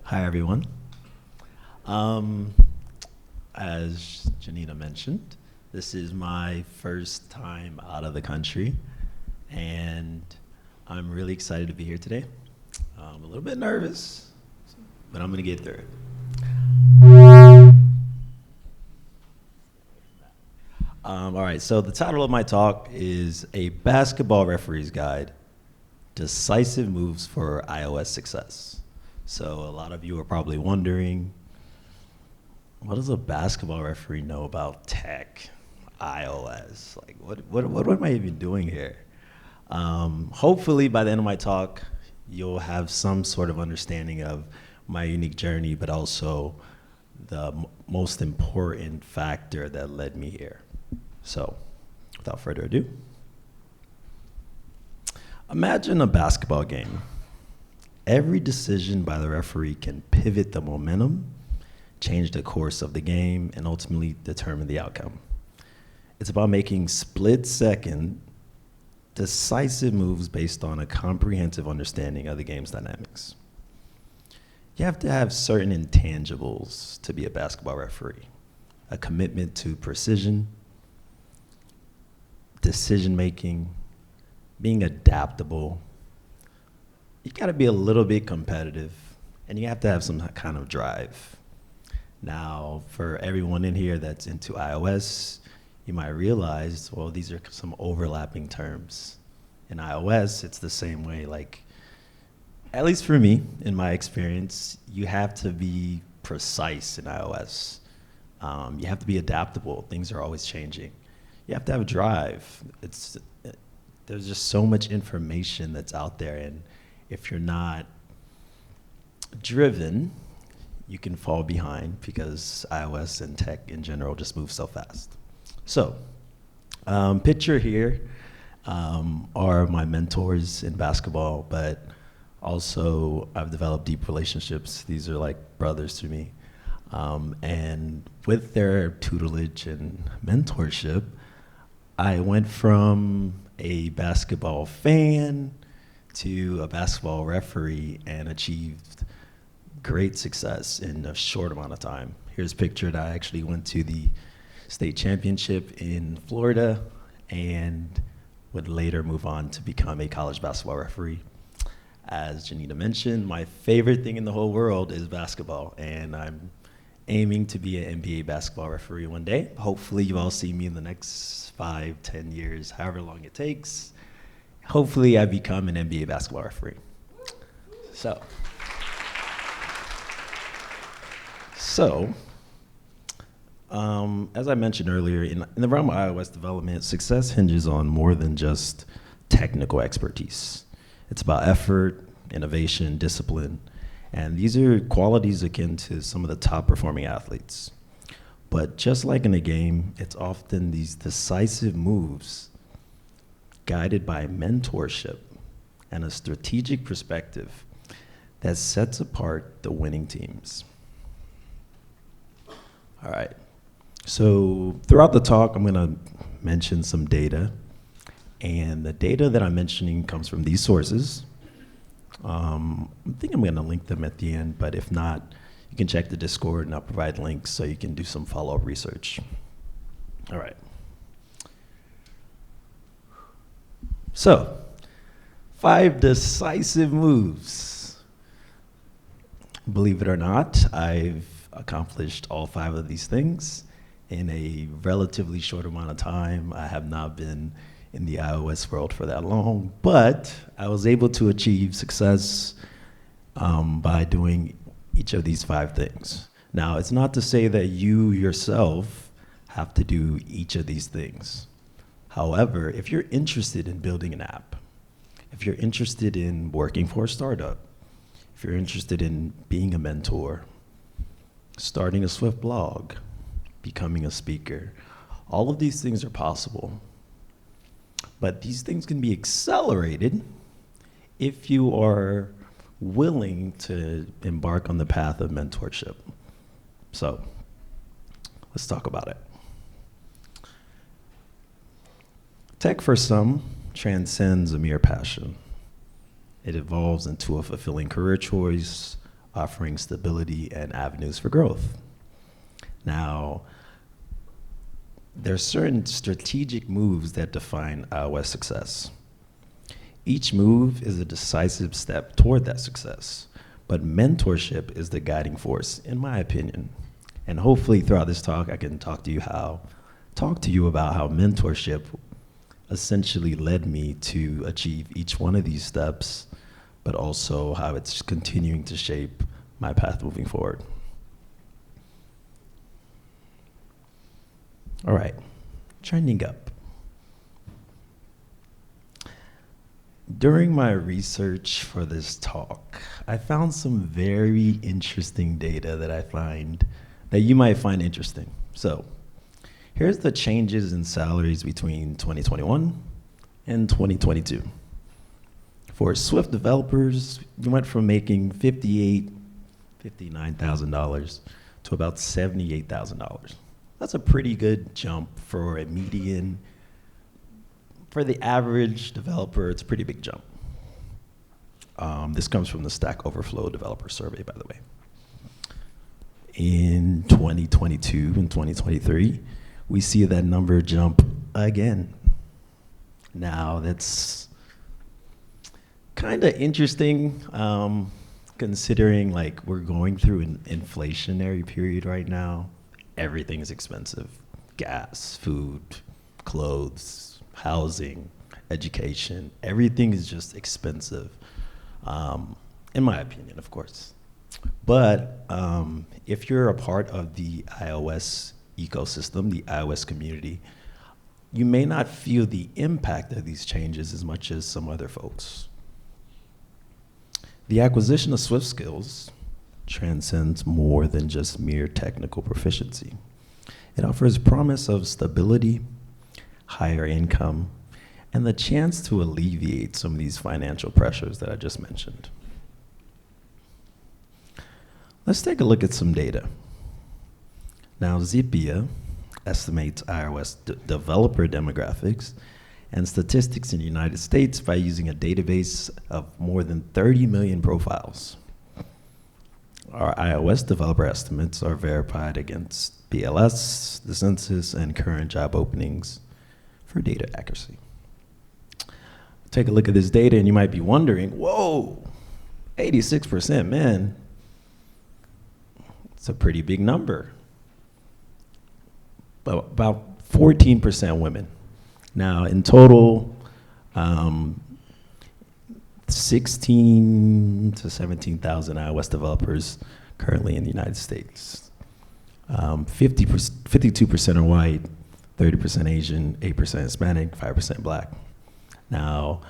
Hi, everyone. As Janita mentioned, this is my first time out of the country, and I'm really excited to be here today. I'm a little bit nervous, but I'm gonna get through it. All right, so the title of my talk is A Basketball Referee's Guide, Decisive Moves for iOS Success. So a lot of you are probably wondering, what does a basketball referee know about tech, iOS? Like, what am I even doing here? Hopefully, by the end of my talk, you'll have some sort of understanding of my unique journey, but also the most important factor that led me here. So, without further ado, imagine a basketball game. Every decision by the referee can pivot the momentum, change the course of the game, and ultimately determine the outcome. It's about making split-second, decisive moves based on a comprehensive understanding of the game's dynamics. You have to have certain intangibles to be a basketball referee: a commitment to precision, decision-making, being adaptable. You gotta be a little bit competitive, and you have to have some kind of drive. Now, for everyone in here that's into iOS, you might realize, well, these are some overlapping terms. In iOS, it's the same way. Like, at least for me, in my experience, you have to be precise in iOS. You have to be adaptable. Things are always changing. You have to have a drive. There's just so much information that's out there, and if you're not driven, you can fall behind because iOS and tech in general just move so fast. So, picture here are my mentors in basketball, but also I've developed deep relationships. These are like brothers to me. And with their tutelage and mentorship, I went from a basketball fan to a basketball referee and achieved great success in a short amount of time. Here's a picture that I actually went to the state championship in Florida and would later move on to become a college basketball referee. As Janita mentioned, my favorite thing in the whole world is basketball, and I'm aiming to be an NBA basketball referee one day. Hopefully you all see me in the next 5, 10 years, however long it takes. Hopefully I become an NBA basketball referee. So, as I mentioned earlier, in the realm of iOS development, success hinges on more than just technical expertise. It's about effort, innovation, discipline, and these are qualities akin to some of the top performing athletes. But just like in a game, it's often these decisive moves guided by mentorship and a strategic perspective that sets apart the winning teams. All right, so throughout the talk, I'm gonna mention some data, and the data that I'm mentioning comes from these sources. I think I'm gonna link them at the end, but if not, you can check the Discord and I'll provide links so you can do some follow-up research. All right. So, 5 decisive moves. Believe it or not, I've accomplished all 5 of these things in a relatively short amount of time. I have not been in the iOS world for that long, but I was able to achieve success by doing each of these 5 things. Now, it's not to say that you yourself have to do each of these things. However, if you're interested in building an app, if you're interested in working for a startup, if you're interested in being a mentor, starting a Swift blog, becoming a speaker, all of these things are possible. But these things can be accelerated if you are willing to embark on the path of mentorship. So let's talk about it. Tech for some transcends a mere passion. It evolves into a fulfilling career choice, offering stability and avenues for growth. Now, there are certain strategic moves that define iOS success. Each move is a decisive step toward that success, but mentorship is the guiding force, in my opinion. And hopefully throughout this talk, I can talk to you about how mentorship essentially led me to achieve each one of these steps, but also how it's continuing to shape my path moving forward. All right, trending up. During my research for this talk, I found some very interesting data that you might find interesting. So here's the changes in salaries between 2021 and 2022. For Swift developers, you went from making $59,000 to about $78,000. That's a pretty good jump for a median. For the average developer, it's a pretty big jump. This comes from the Stack Overflow developer survey, by the way. In 2022 and 2023, we see that number jump again. Now, that's kind of interesting, considering like we're going through an inflationary period right now. Everything is expensive. Gas, food, clothes, housing, education, everything is just expensive, in my opinion, of course. But if you're a part of the iOS ecosystem, the iOS community, you may not feel the impact of these changes as much as some other folks. The acquisition of Swift skills transcends more than just mere technical proficiency. It offers promise of stability, higher income, and the chance to alleviate some of these financial pressures that I just mentioned. Let's take a look at some data. Now, Zippia estimates iOS developer demographics and statistics in the United States by using a database of more than 30 million profiles. Our iOS developer estimates are verified against BLS, the census, and current job openings for data accuracy. Take a look at this data and you might be wondering, whoa, 86%, man, it's a pretty big number. But about 14% women. Now, in total, 16 to 17,000 iOS developers currently in the United States. 52% are white, 30% Asian, 8% Hispanic, 5% Black. Now,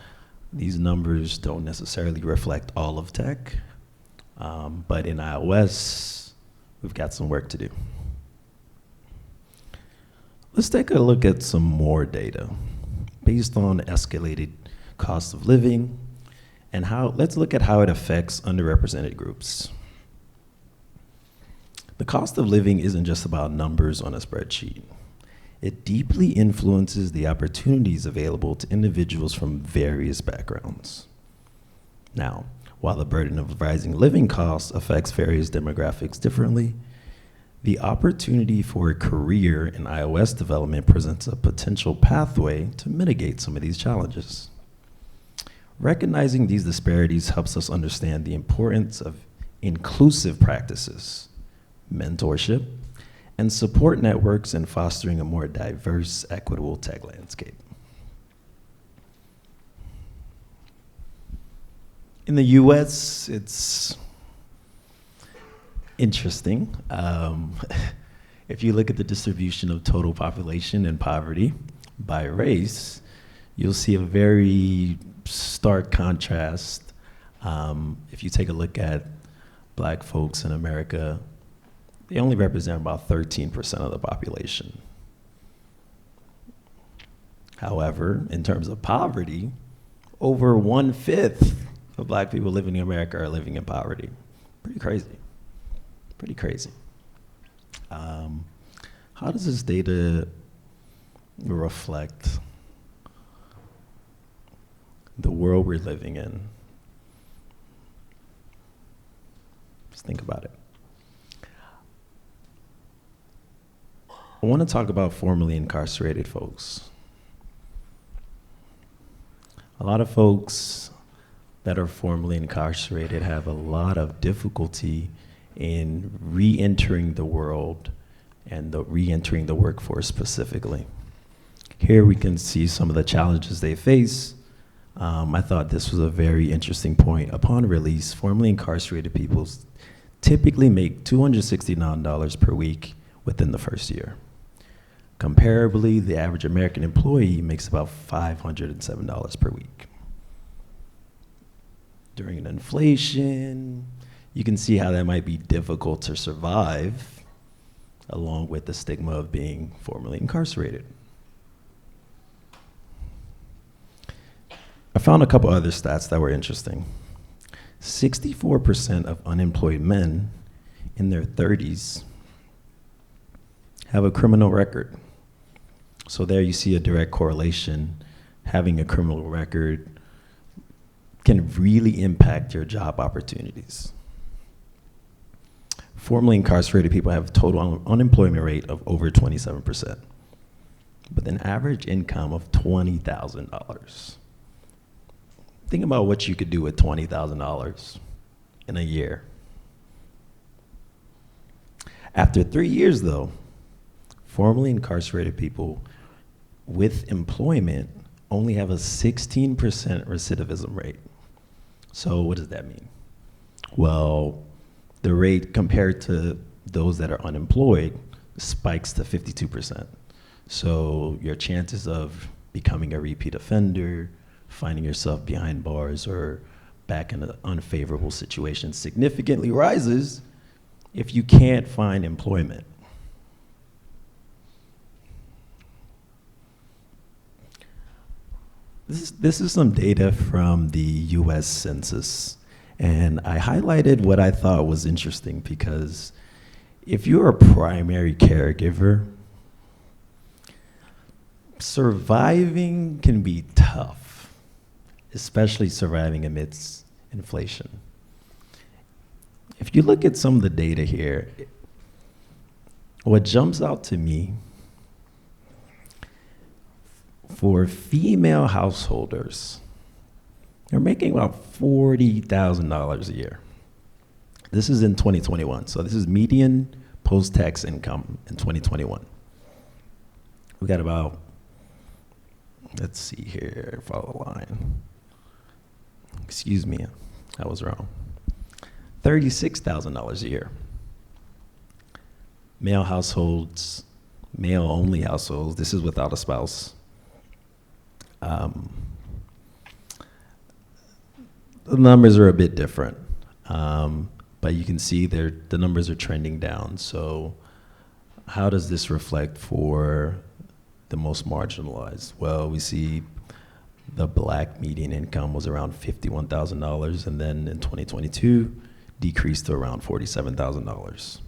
these numbers don't necessarily reflect all of tech, but in iOS, we've got some work to do. Let's take a look at some more data based on escalated cost of living and let's look at how it affects underrepresented groups. The cost of living isn't just about numbers on a spreadsheet. It deeply influences the opportunities available to individuals from various backgrounds. Now, while the burden of rising living costs affects various demographics differently, the opportunity for a career in iOS development presents a potential pathway to mitigate some of these challenges. Recognizing these disparities helps us understand the importance of inclusive practices, mentorship, and support networks in fostering a more diverse, equitable tech landscape. In the US, it's interesting. If you look at the distribution of total population and poverty by race, you'll see a very stark contrast. If you take a look at Black folks in America, they only represent about 13% of the population. However, in terms of poverty, over 1/5 of Black people living in America are living in poverty. Pretty crazy. Pretty crazy. How does this data reflect the world we're living in Just think about it. I want to talk about formerly incarcerated folks. A lot of folks that are formerly incarcerated have a lot of difficulty in re-entering the world and re-entering the workforce specifically. Here we can see some of the challenges they face. I thought this was a very interesting point. Upon release, formerly incarcerated people typically make $269 per week within the first year. Comparably, the average American employee makes about $507 per week. During inflation, you can see how that might be difficult to survive, along with the stigma of being formerly incarcerated. I found a couple other stats that were interesting. 64% of unemployed men in their 30s have a criminal record. So there you see a direct correlation. Having a criminal record can really impact your job opportunities. Formerly incarcerated people have a total unemployment rate of over 27%, with an average income of $20,000. Think about what you could do with $20,000 in a year. After 3 years, though, formerly incarcerated people with employment only have a 16% recidivism rate. So what does that mean? Well, the rate compared to those that are unemployed spikes to 52%. So your chances of becoming a repeat offender, finding yourself behind bars or back in an unfavorable situation significantly rises if you can't find employment. This is some data from the US Census, and I highlighted what I thought was interesting because if you're a primary caregiver, surviving can be tough, especially surviving amidst inflation. If you look at some of the data here, what jumps out to me, for female householders, they're making about $40,000 a year. This is in 2021, so this is median post-tax income in 2021. We got about, let's see here, follow the line. Excuse me, I was wrong. $36,000 a year. Male households, male-only households, this is without a spouse. The numbers are a bit different, but you can see the numbers are trending down. So how does this reflect for the most marginalized? Well, we see the Black median income was around $51,000, and then in 2022, decreased to around $47,000.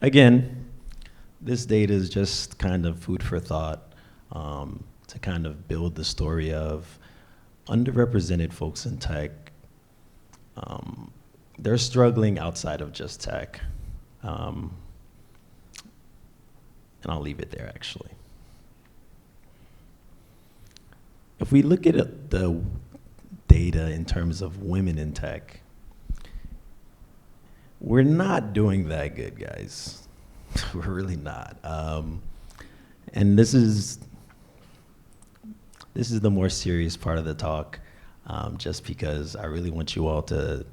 Again, this data is just kind of food for thought to kind of build the story of underrepresented folks in tech. They're struggling outside of just tech. And I'll leave it there, actually. If we look at the data in terms of women in tech, we're not doing that good, guys. We're really not. And this is the more serious part of the talk, just because I really want you all to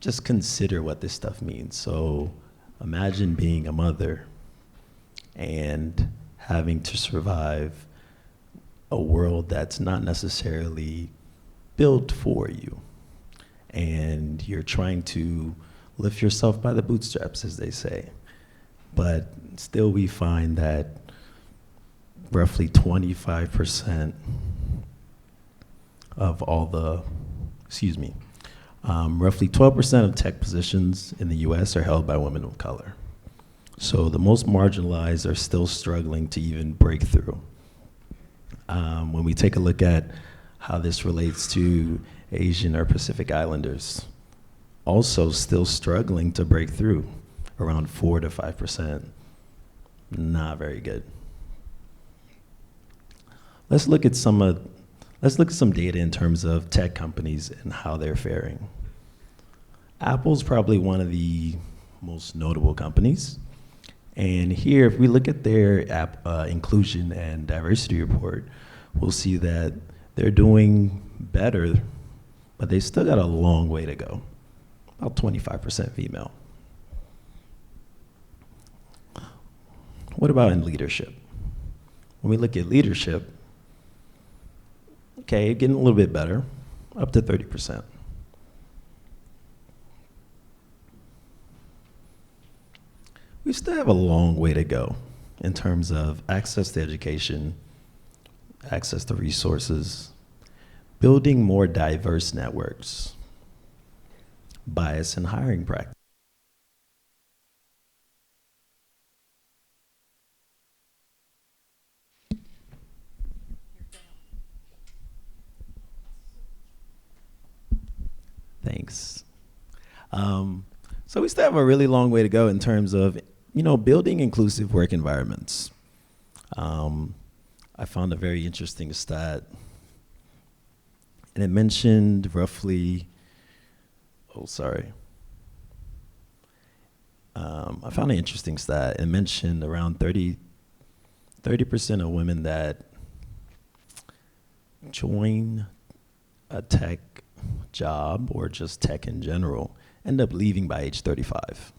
just consider what this stuff means. So imagine being a mother and having to survive a world that's not necessarily built for you. And you're trying to lift yourself by the bootstraps, as they say. But still we find that roughly 25% of all the, roughly 12% of tech positions in the US are held by women of color. So the most marginalized are still struggling to even break through. When we take a look at how this relates to Asian or Pacific Islanders. Also still struggling to break through, around 4 to 5%. Not very good. Let's look at some data in terms of tech companies and how they're faring. Apple's probably one of the most notable companies. And here, if we look at their inclusion and diversity report, we'll see that they're doing better, but they still got a long way to go. About 25% female. What about in leadership? When we look at leadership, okay, getting a little bit better, up to 30%. We still have a long way to go in terms of access to education, access to resources, building more diverse networks, bias in hiring practice. Thanks. So we still have a really long way to go in terms of, building inclusive work environments. I found a very interesting stat, and it mentioned roughly, I found an interesting stat. It mentioned around 30% of women that join a tech job or just tech in general end up leaving by age 35.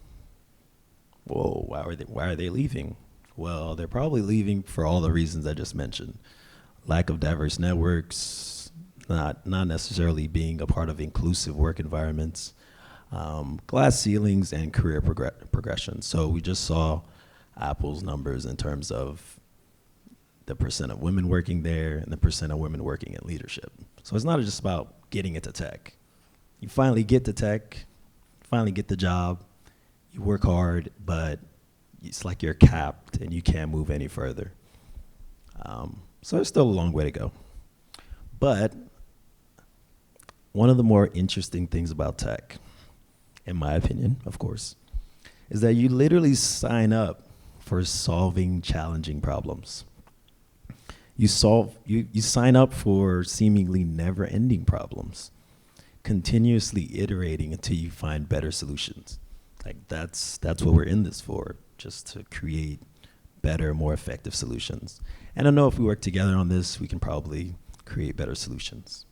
Whoa, why are they leaving? Well, they're probably leaving for all the reasons I just mentioned. Lack of diverse networks, not necessarily being a part of inclusive work environments, glass ceilings, and career progression. So we just saw Apple's numbers in terms of the percent of women working there and the percent of women working in leadership. So it's not just about getting into tech. You finally get to tech, finally get the job, you work hard, but it's like you're capped and you can't move any further. So there's still a long way to go. But one of the more interesting things about tech, in my opinion, of course, is that you literally sign up for solving challenging problems. You sign up for seemingly never-ending problems, continuously iterating until you find better solutions. Like that's what we're in this for, just to create better, more effective solutions. And I know if we work together on this, we can probably create better solutions.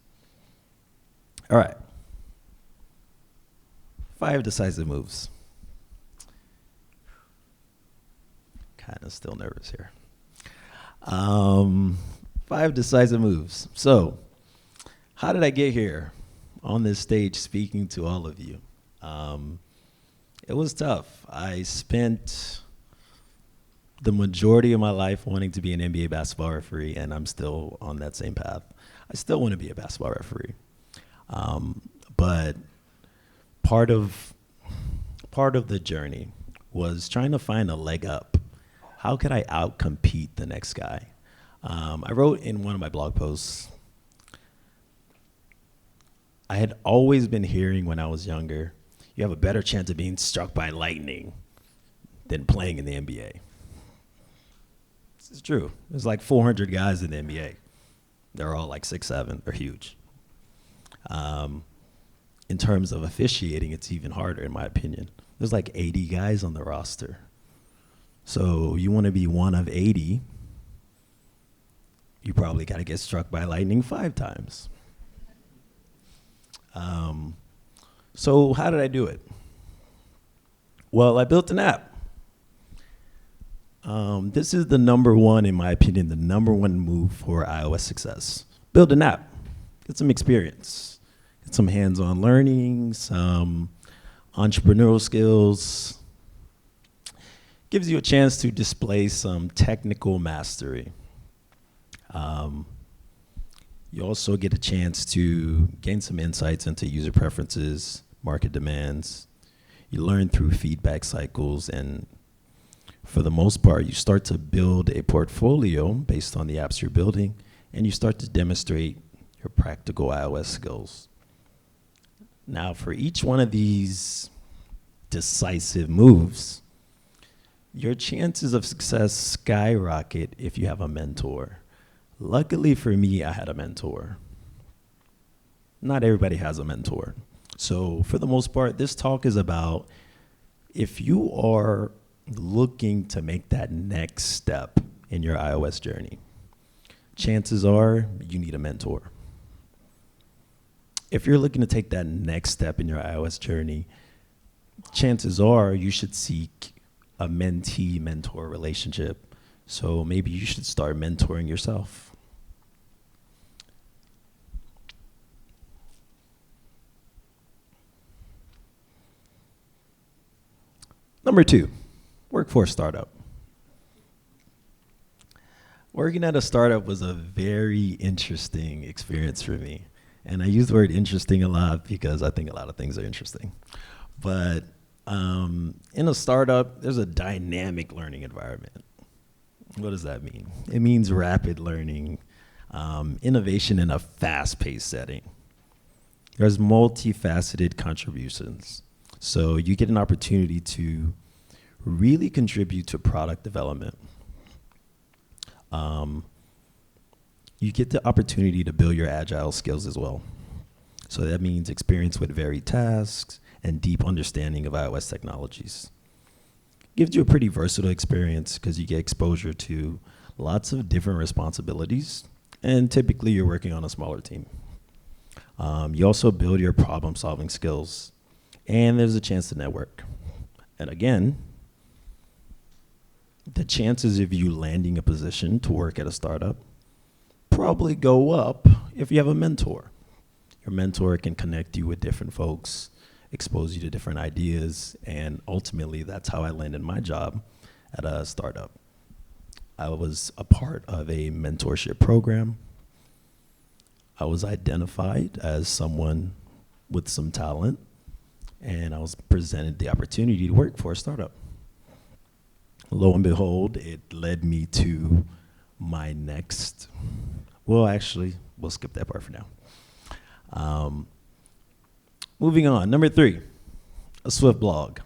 All right. 5 decisive moves. Kind of still nervous here. 5 decisive moves. So, how did I get here on this stage speaking to all of you? It was tough. I spent the majority of my life wanting to be an NBA basketball referee, and I'm still on that same path. I still want to be a basketball referee. But part of the journey was trying to find a leg up. How could I outcompete the next guy? I wrote in one of my blog posts, I had always been hearing when I was younger, you have a better chance of being struck by lightning than playing in the NBA. This is true. There's like 400 guys in the NBA. They're all like 6'7". They're huge. In terms of officiating, it's even harder, in my opinion. There's like 80 guys on the roster. So you want to be one of 80, you probably got to get struck by lightning 5 times. So how did I do it? Well, I built an app. This is the number one, in my opinion, the number one move for iOS success. Build an app. Get some experience. Get some hands-on learning, some entrepreneurial skills. Gives you a chance to display some technical mastery. You also get a chance to gain some insights into user preferences, market demands. You learn through feedback cycles, and for the most part, you start to build a portfolio based on the apps you're building, and you start to demonstrate your practical iOS skills. Now, for each one of these decisive moves, your chances of success skyrocket if you have a mentor. Luckily for me, I had a mentor. Not everybody has a mentor. So for the most part, this talk is about if you are looking to make that next step in your iOS journey, chances are you need a mentor. If you're looking to take that next step in your iOS journey, chances are you should seek a mentee-mentor relationship. So maybe you should start mentoring yourself. Number 2, work for a startup. Working at a startup was a very interesting experience for me. And I use the word interesting a lot because I think a lot of things are interesting. But in a startup, there's a dynamic learning environment. What does that mean? It means rapid learning, innovation in a fast-paced setting. There's multifaceted contributions. So you get an opportunity to really contribute to product development. You get the opportunity to build your agile skills as well. So that means experience with varied tasks and deep understanding of iOS technologies. Gives you a pretty versatile experience because you get exposure to lots of different responsibilities, and typically you're working on a smaller team. You also build your problem-solving skills, and there's a chance to network. And again, the chances of you landing a position to work at a startup probably go up if you have a mentor. Your mentor can connect you with different folks, expose you to different ideas, and ultimately that's how I landed my job at a startup. I was a part of a mentorship program. I was identified as someone with some talent, and I was presented the opportunity to work for a startup. Lo and behold, it led me to my next, well, actually, we'll skip that part for now. Moving on, number 3, a Swift blog.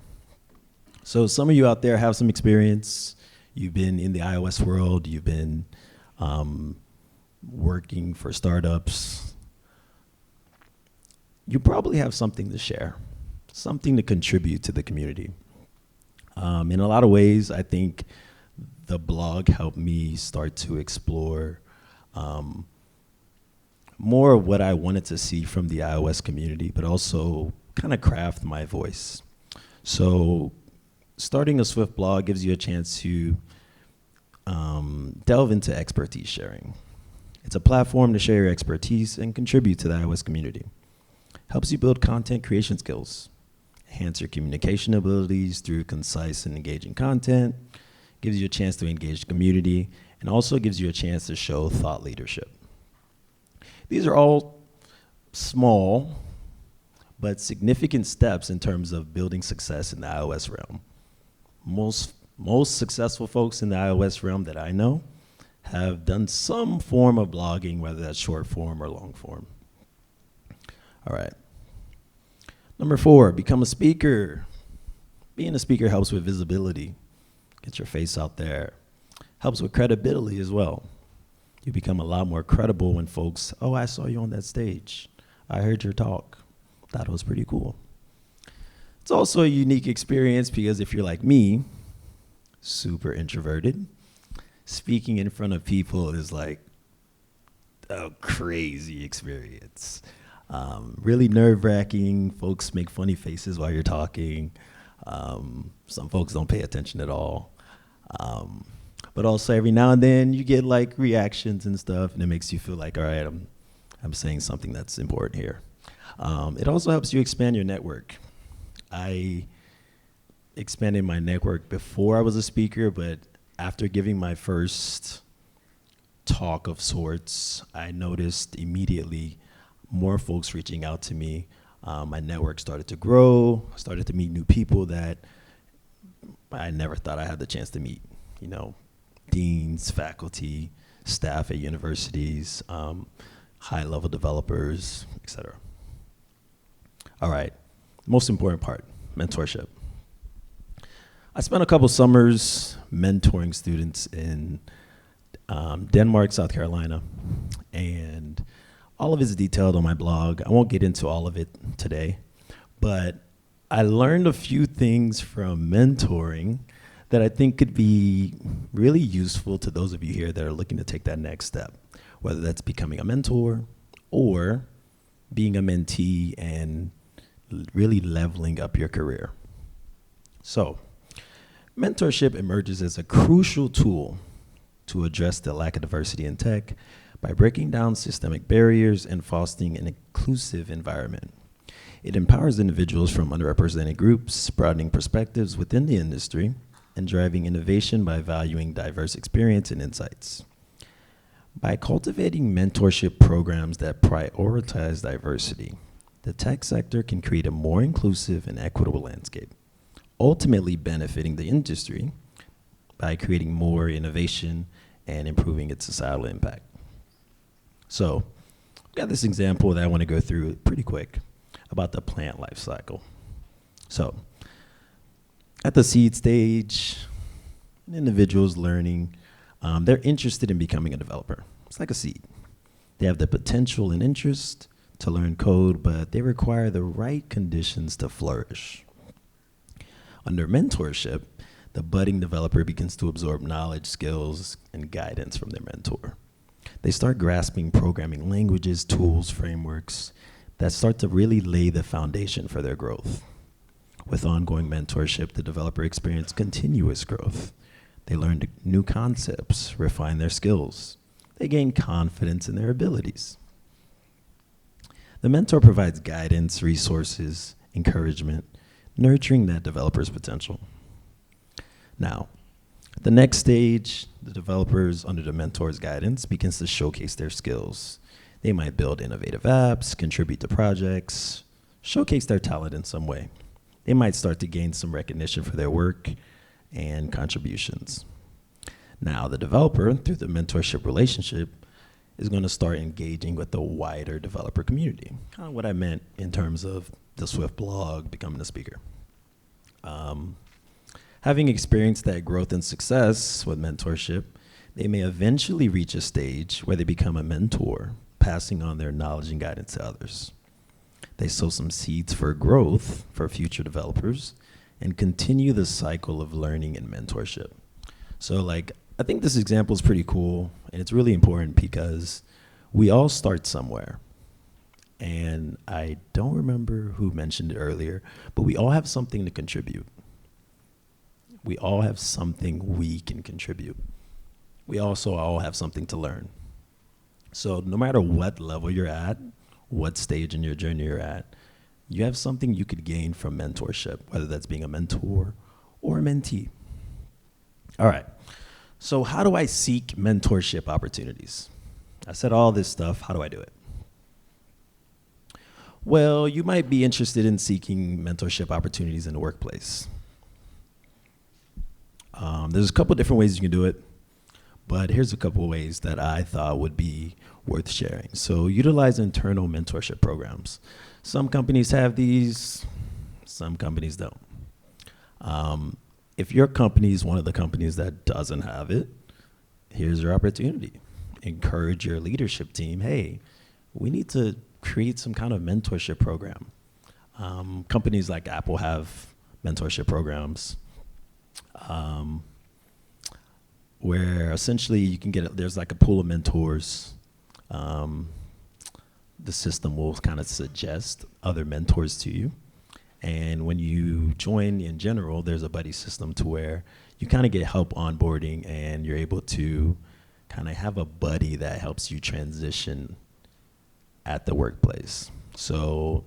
So some of you out there have some experience. You've been in the iOS world. You've been working for startups. You probably have something to share, something to contribute to the community. In a lot of ways, I think the blog helped me start to explore more of what I wanted to see from the iOS community, but also kind of craft my voice. So starting a Swift blog gives you a chance to delve into expertise sharing. It's a platform to share your expertise and contribute to the iOS community. Helps you build content creation skills, enhance your communication abilities through concise and engaging content, gives you a chance to engage the community, and also gives you a chance to show thought leadership. These are all small but significant steps in terms of building success in the iOS realm. Most successful folks in the iOS realm that I know have done some form of blogging, whether that's short form or long form. All right. Number 4, become a speaker. Being a speaker helps with visibility. Get your face out there. Helps with credibility as well. You become a lot more credible when folks, oh, I saw you on that stage. I heard your talk. Thought it was pretty cool. It's also a unique experience because if you're like me, super introverted, speaking in front of people is like a crazy experience. Really nerve-wracking. Folks make funny faces while you're talking. Some folks don't pay attention at all. But also every now and then you get like reactions and stuff, and it makes you feel like, all right, I'm saying something that's important here. It also helps you expand your network. I expanded my network before I was a speaker, but after giving my first talk of sorts, I noticed immediately more folks reaching out to me. My network started to grow. I started to meet new people that I never thought I had the chance to meet. You know, deans, faculty, staff at universities, high-level developers, etc. All right, most important part, mentorship. I spent a couple summers mentoring students in Denmark, South Carolina, and all of it is detailed on my blog. I won't get into all of it today, but I learned a few things from mentoring that I think could be really useful to those of you here that are looking to take that next step, whether that's becoming a mentor or being a mentee and really leveling up your career. So, mentorship emerges as a crucial tool to address the lack of diversity in tech by breaking down systemic barriers and fostering an inclusive environment. It empowers individuals from underrepresented groups, broadening perspectives within the industry, and driving innovation by valuing diverse experience and insights. By cultivating mentorship programs that prioritize diversity, the tech sector can create a more inclusive and equitable landscape, ultimately benefiting the industry by creating more innovation and improving its societal impact. So, I've got this example that I want to go through pretty quick about the plant life cycle. So, at the seed stage, an individual's learning, they're interested in becoming a developer. It's like a seed. They have the potential and interest to learn code, but they require the right conditions to flourish. Under mentorship, the budding developer begins to absorb knowledge, skills, and guidance from their mentor. They start grasping programming languages, tools, frameworks that start to really lay the foundation for their growth. With ongoing mentorship, the developer experiences continuous growth. They learn new concepts, refine their skills. They gain confidence in their abilities. The mentor provides guidance, resources, encouragement, nurturing that developer's potential. Now, the next stage, the developers under the mentor's guidance begins to showcase their skills. They might build innovative apps, contribute to projects, showcase their talent in some way. They might start to gain some recognition for their work and contributions. Now, the developer, through the mentorship relationship, is going to start engaging with the wider developer community. Kind of what I meant in terms of the Swift blog, becoming a speaker. Having experienced that growth and success with mentorship, they may eventually reach a stage where they become a mentor, passing on their knowledge and guidance to others. They sow some seeds for growth for future developers and continue the cycle of learning and mentorship. So I think this example is pretty cool, and it's really important because we all start somewhere. And I don't remember who mentioned it earlier, but we all have something to contribute. We all have something we can contribute. We also all have something to learn. So no matter what level you're at, what stage in your journey you're at, you have something you could gain from mentorship, whether that's being a mentor or a mentee. All right. So how do I seek mentorship opportunities? I said all this stuff. How do I do it? Well, you might be interested in seeking mentorship opportunities in the workplace. There's a couple different ways you can do it, but here's a couple of ways that I thought would be worth sharing. So utilize internal mentorship programs. Some companies have these, some companies don't. If your company is one of the companies that doesn't have it, here's your opportunity. Encourage your leadership team, hey, we need to create some kind of mentorship program. Companies like Apple have mentorship programs where essentially you can there's like a pool of mentors. The system will kind of suggest other mentors to you. And when you join in general, there's a buddy system to where you kind of get help onboarding and you're able to kind of have a buddy that helps you transition at the workplace. So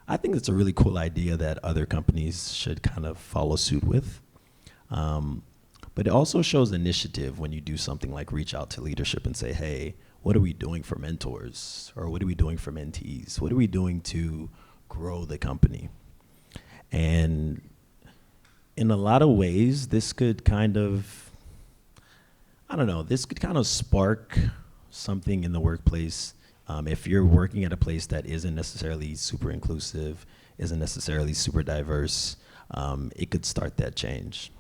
I think it's a really cool idea that other companies should kind of follow suit with. But it also shows initiative when you do something like reach out to leadership and say, hey, what are we doing for mentors? Or what are we doing for mentees? What are we doing to grow the company? And in a lot of ways, this could kind of, this could kind of spark something in the workplace If you're working at a place that isn't necessarily super inclusive, isn't necessarily super diverse, it could start that change.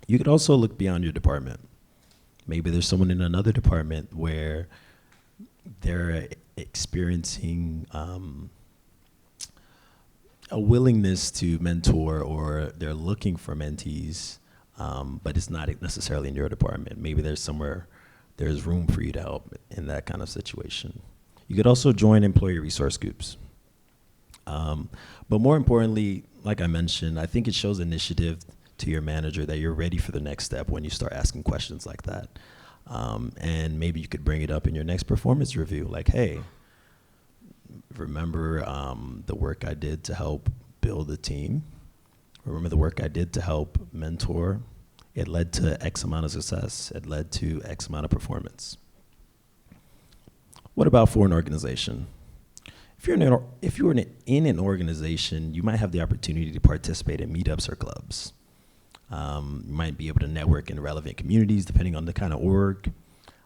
You could also look beyond your department. Maybe there's someone in another department where they're experiencing a willingness to mentor, or they're looking for mentees, but it's not necessarily in your department. Maybe there's somewhere there's room for you to help in that kind of situation. You could also join employee resource groups. But more importantly, like I mentioned, I think it shows initiative to your manager that you're ready for the next step when you start asking questions like that. And maybe you could bring it up in your next performance review, like, hey, remember the work I did to help build a team? Remember the work I did to help mentor? It led to X amount of success. It led to X amount of performance. What about for an organization? If you're in an organization, you might have the opportunity to participate in meetups or clubs. You might be able to network in relevant communities depending on the kind of org.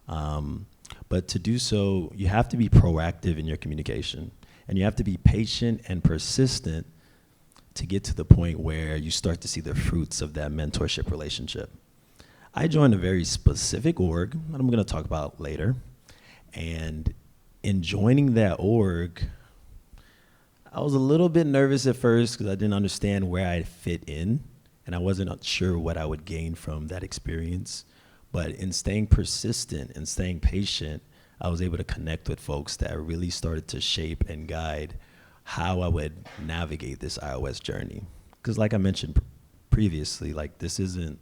But to do so, you have to be proactive in your communication, and you have to be patient and persistent to get to the point where you start to see the fruits of that mentorship relationship. I joined a very specific org that I'm going to talk about later. And in joining that org, I was a little bit nervous at first because I didn't understand where I'd fit in, and I wasn't sure what I would gain from that experience. But in staying persistent and staying patient, I was able to connect with folks that really started to shape and guide how I would navigate this iOS journey. Because like I mentioned previously, like this isn't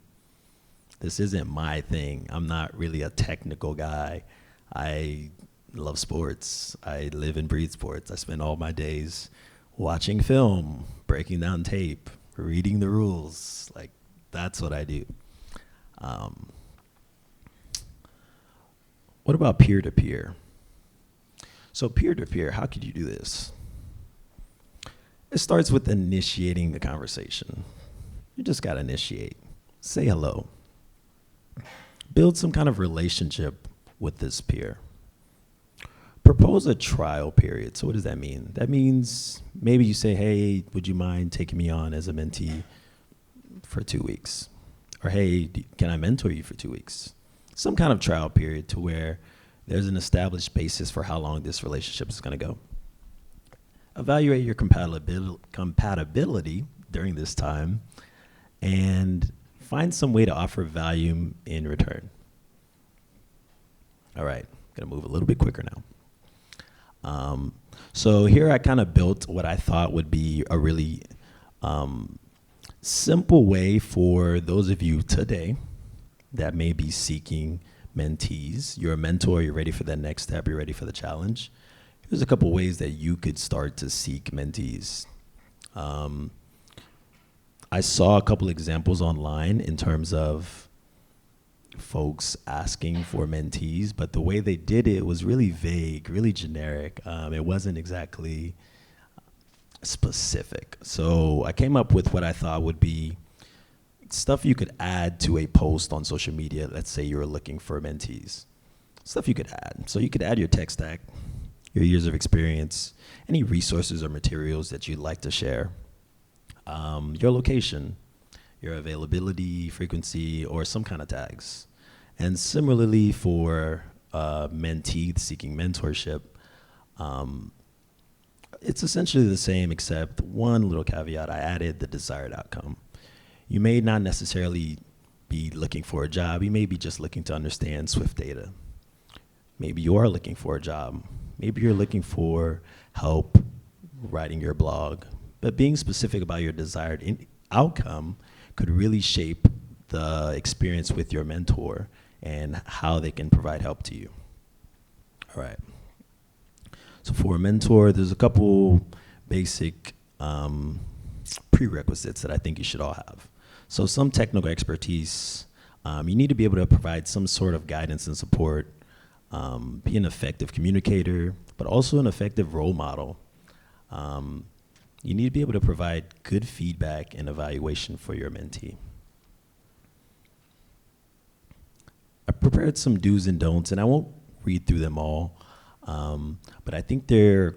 my thing. I'm not really a technical guy. I love sports. I live and breathe sports. I spend all my days watching film, breaking down tape, reading the rules. Like, that's what I do. What about peer-to-peer? So peer-to-peer, how could you do this? It starts with initiating the conversation. You just gotta initiate. Say hello. Build some kind of relationship with this peer. Propose a trial period. So what does that mean? That means maybe you say, hey, would you mind taking me on as a mentee for 2 weeks? Or hey, can I mentor you for 2 weeks? Some kind of trial period to where there's an established basis for how long this relationship is gonna go. Evaluate your compatibility during this time and find some way to offer value in return. All right, gonna move a little bit quicker now. So here I kind of built what I thought would be a really simple way for those of you today that may be seeking mentees. You're a mentor, you're ready for that next step, you're ready for the challenge. Here's a couple ways that you could start to seek mentees. I saw a couple examples online in terms of folks asking for mentees, but the way they did it was really vague, really generic. It wasn't exactly specific. So I came up with what I thought would be stuff you could add to a post on social media. Let's say you were looking for mentees. Stuff you could add. So you could add your tech stack, your years of experience, any resources or materials that you'd like to share, your location, your availability, frequency, or some kind of tags. And similarly for mentee seeking mentorship, it's essentially the same except one little caveat. I added the desired outcome. You may not necessarily be looking for a job. You may be just looking to understand Swift data. Maybe you are looking for a job. Maybe you're looking for help writing your blog. But being specific about your desired outcome could really shape the experience with your mentor and how they can provide help to you. All right. So for a mentor, there's a couple basic prerequisites that I think you should all have. So some technical expertise. You need to be able to provide some sort of guidance and support, be an effective communicator, but also an effective role model. You need to be able to provide good feedback and evaluation for your mentee. I prepared some do's and don'ts, and I won't read through them all. But I think they're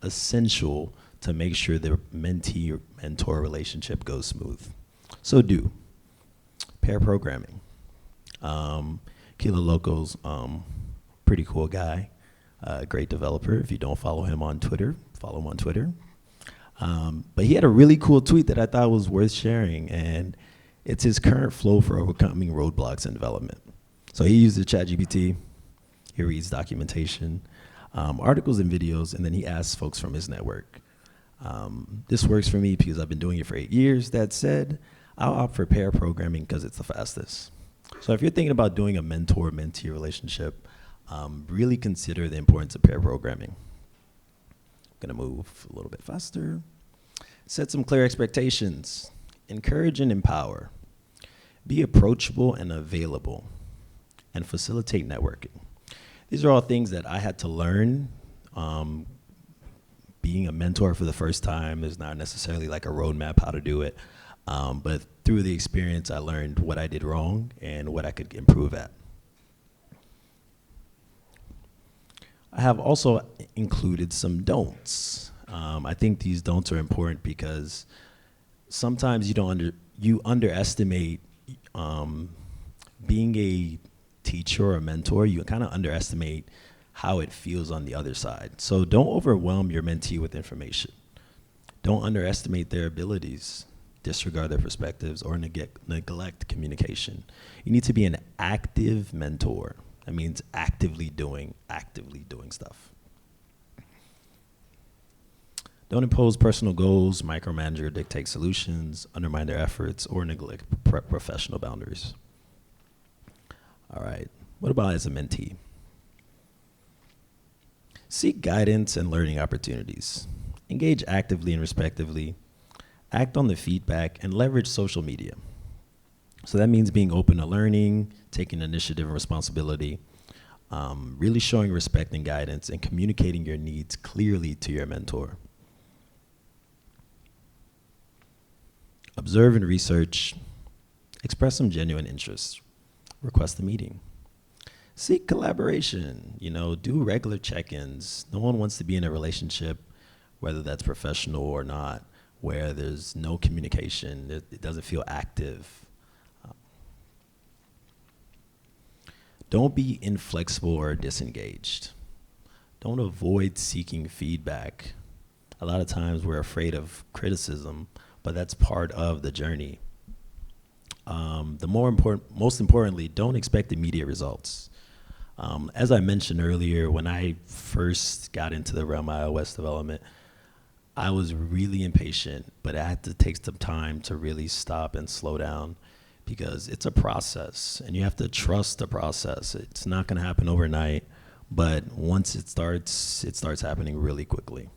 essential to make sure the mentee-mentor relationship goes smooth. So do pair programming. Kale Loco's pretty cool guy, great developer. If you don't follow him on Twitter, follow him on Twitter. But he had a really cool tweet that I thought was worth sharing, and it's his current flow for overcoming roadblocks in development. So he uses ChatGPT, he reads documentation, articles and videos, and then he asks folks from his network. This works for me because I've been doing it for 8 years. That said, I'll opt for pair programming because it's the fastest. So if you're thinking about doing a mentor-mentee relationship, really consider the importance of pair programming. I'm gonna move a little bit faster. Set some clear expectations. Encourage and empower. Be approachable and available. And facilitate networking. These are all things that I had to learn. Being a mentor for the first time is not necessarily like a roadmap how to do it. But through the experience, I learned what I did wrong and what I could improve at. I have also included some don'ts. I think these don'ts are important because sometimes you underestimate being a teacher or a mentor. You kind of underestimate how it feels on the other side. So don't overwhelm your mentee with information. Don't underestimate their abilities, disregard their perspectives, or neglect communication. You need to be an active mentor. That means actively doing stuff. Don't impose personal goals, micromanage or dictate solutions, undermine their efforts, or neglect professional boundaries. All right, what about as a mentee? Seek guidance and learning opportunities. Engage actively and respectively. Act on the feedback and leverage social media. So that means being open to learning, taking initiative and responsibility, really showing respect and guidance, and communicating your needs clearly to your mentor. Observe and research. Express some genuine interest. Request a meeting. Seek collaboration, do regular check-ins. No one wants to be in a relationship, whether that's professional or not, where there's no communication, it doesn't feel active. Don't be inflexible or disengaged. Don't avoid seeking feedback. A lot of times we're afraid of criticism, but that's part of the journey. Most importantly, don't expect immediate results. As I mentioned earlier, when I first got into the realm of iOS development, I was really impatient, but I had to take some time to really stop and slow down because it's a process and you have to trust the process. It's not going to happen overnight, but once it starts happening really quickly.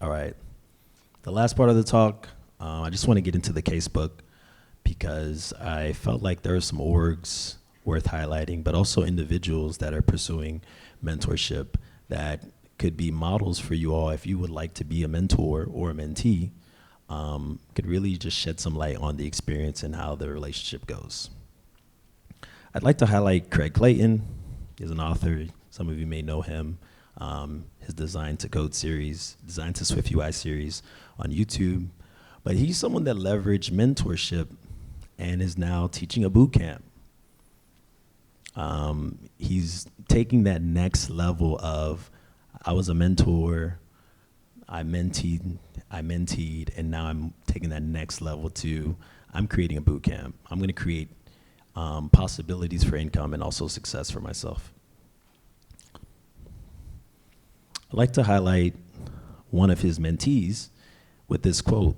All right. The last part of the talk, I just want to get into the casebook because I felt like there are some orgs worth highlighting, but also individuals that are pursuing mentorship that could be models for you all if you would like to be a mentor or a mentee, could really just shed some light on the experience and how the relationship goes. I'd like to highlight Craig Clayton. He's an author. Some of you may know him. His Design to Code series, Design to Swift UI series on YouTube. But he's someone that leveraged mentorship and is now teaching a boot camp. He's taking that next level of, I was a mentor, I menteed, and now I'm taking that next level to, I'm creating a boot camp. I'm going to create possibilities for income and also success for myself. I'd like to highlight one of his mentees with this quote.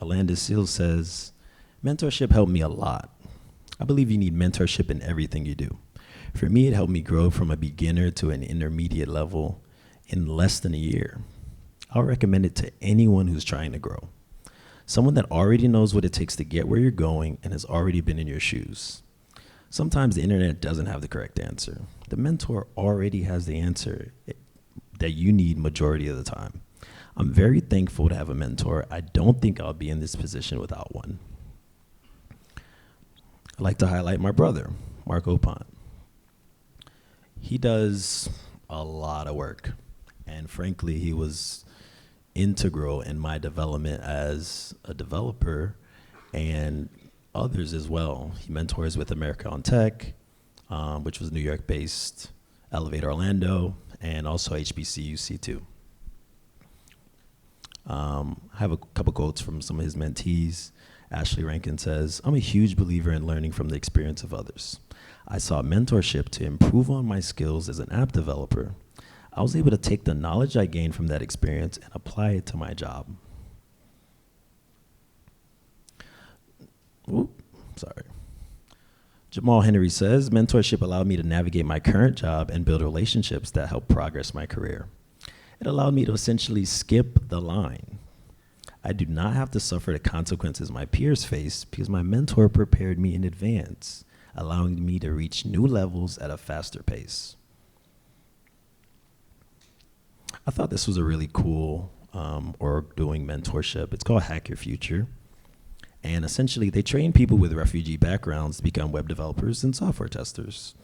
Alandis Seals says, "Mentorship helped me a lot. I believe you need mentorship in everything you do. For me, it helped me grow from a beginner to an intermediate level in less than a year. I'll recommend it to anyone who's trying to grow. Someone that already knows what it takes to get where you're going and has already been in your shoes. Sometimes the internet doesn't have the correct answer. The mentor already has the answer that you need majority of the time. I'm very thankful to have a mentor. I don't think I'll be in this position without one." I'd like to highlight my brother, Mark Aupont. He does a lot of work. And frankly, he was integral in my development as a developer and others as well. He mentors with America on Tech, which was New York based, Elevate Orlando, and also HBCU C2. I have a couple quotes from some of his mentees. Ashley Rankin says, "I'm a huge believer in learning from the experience of others. I sought mentorship to improve on my skills as an app developer. I was able to take the knowledge I gained from that experience and apply it to my job." Sorry. Jamal Henry says, "Mentorship allowed me to navigate my current job and build relationships that help progress my career. It allowed me to essentially skip the line. I do not have to suffer the consequences my peers face because my mentor prepared me in advance, allowing me to reach new levels at a faster pace." I thought this was a really cool org doing mentorship. It's called Hack Your Future. And essentially, they train people with refugee backgrounds to become web developers and software testers.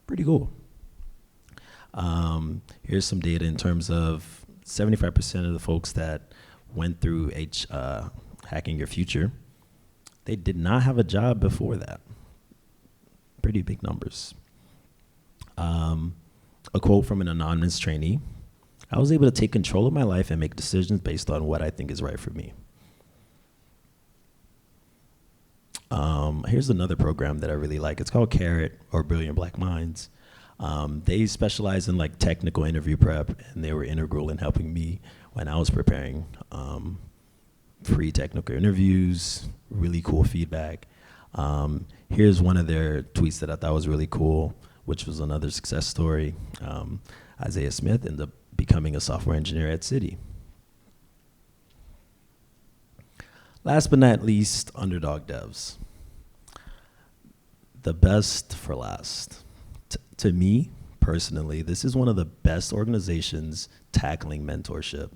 Pretty cool. Here's some data in terms of 75% of the folks that went through Hacking Your Future, they did not have a job before that. Pretty big numbers. A quote from an anonymous trainee: "I was able to take control of my life and make decisions based on what I think is right for me." Here's another program that I really like. It's called Carrot, or Brilliant Black Minds. They specialize in like technical interview prep, and they were integral in helping me when I was preparing free technical interviews. Really cool feedback. Here's one of their tweets that I thought was really cool, which was another success story. Isaiah Smith ended up becoming a software engineer at Citi. Last but not least, underdog devs. The best for last. To me, personally, this is one of the best organizations tackling mentorship.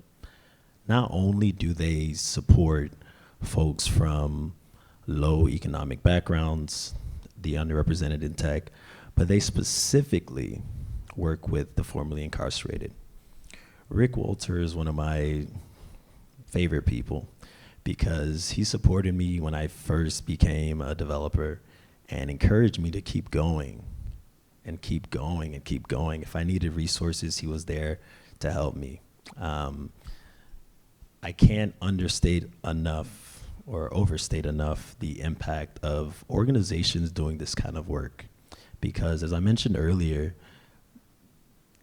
Not only do they support folks from low economic backgrounds, the underrepresented in tech, but they specifically work with the formerly incarcerated. Rick Walter is one of my favorite people because he supported me when I first became a developer and encouraged me to keep going and keep going and keep going. If I needed resources, he was there to help me. I can't understate enough or overstate enough the impact of organizations doing this kind of work. Because as I mentioned earlier,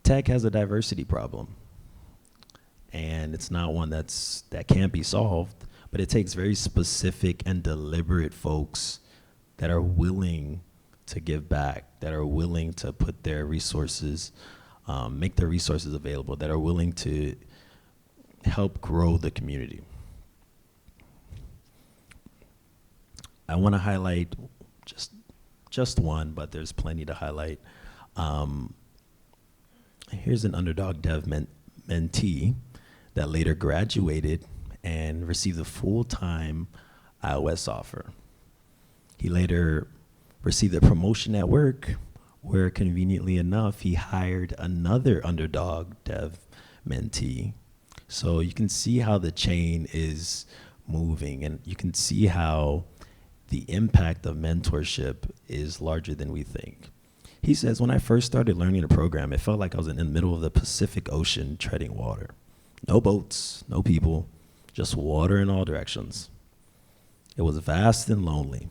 tech has a diversity problem. And it's not one that can't be solved, but it takes very specific and deliberate folks that are willing to give back, that are willing to put their resources, make their resources available, that are willing to help grow the community. I want to highlight just one, but there's plenty to highlight. Here's an underdog dev mentee that later graduated and received a full-time iOS offer. He later received a promotion at work where, conveniently enough, he hired another underdog dev mentee. So you can see how the chain is moving, and you can see how the impact of mentorship is larger than we think. He says, "When I first started learning the program, it felt like I was in the middle of the Pacific Ocean treading water. No boats, no people, just water in all directions. It was vast and lonely.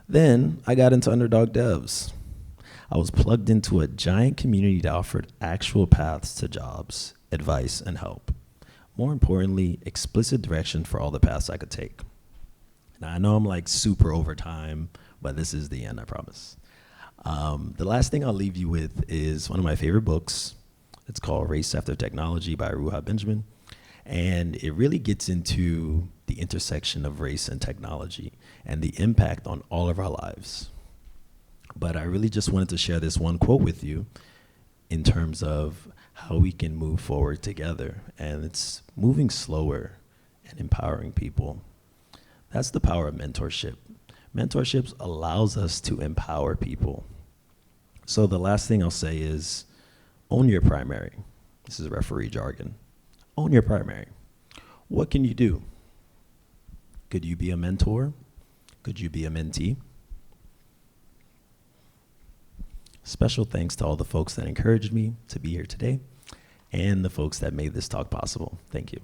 Then I got into underdog devs. I was plugged into a giant community that offered actual paths to jobs, advice, and help. More importantly, explicit direction for all the paths I could take." Now, I know I'm like super over time, but this is the end, I promise. The last thing I'll leave you with is one of my favorite books. It's called Race After Technology by Ruha Benjamin. And it really gets into the intersection of race and technology and the impact on all of our lives. But I really just wanted to share this one quote with you in terms of how we can move forward together. And it's moving slower and empowering people. That's the power of mentorship. Mentorship allows us to empower people. So the last thing I'll say is Own your primary. This is referee jargon. Own your primary. What can you do? Could you be a mentor? Could you be a mentee? Special thanks to all the folks that encouraged me to be here today and the folks that made this talk possible. Thank you.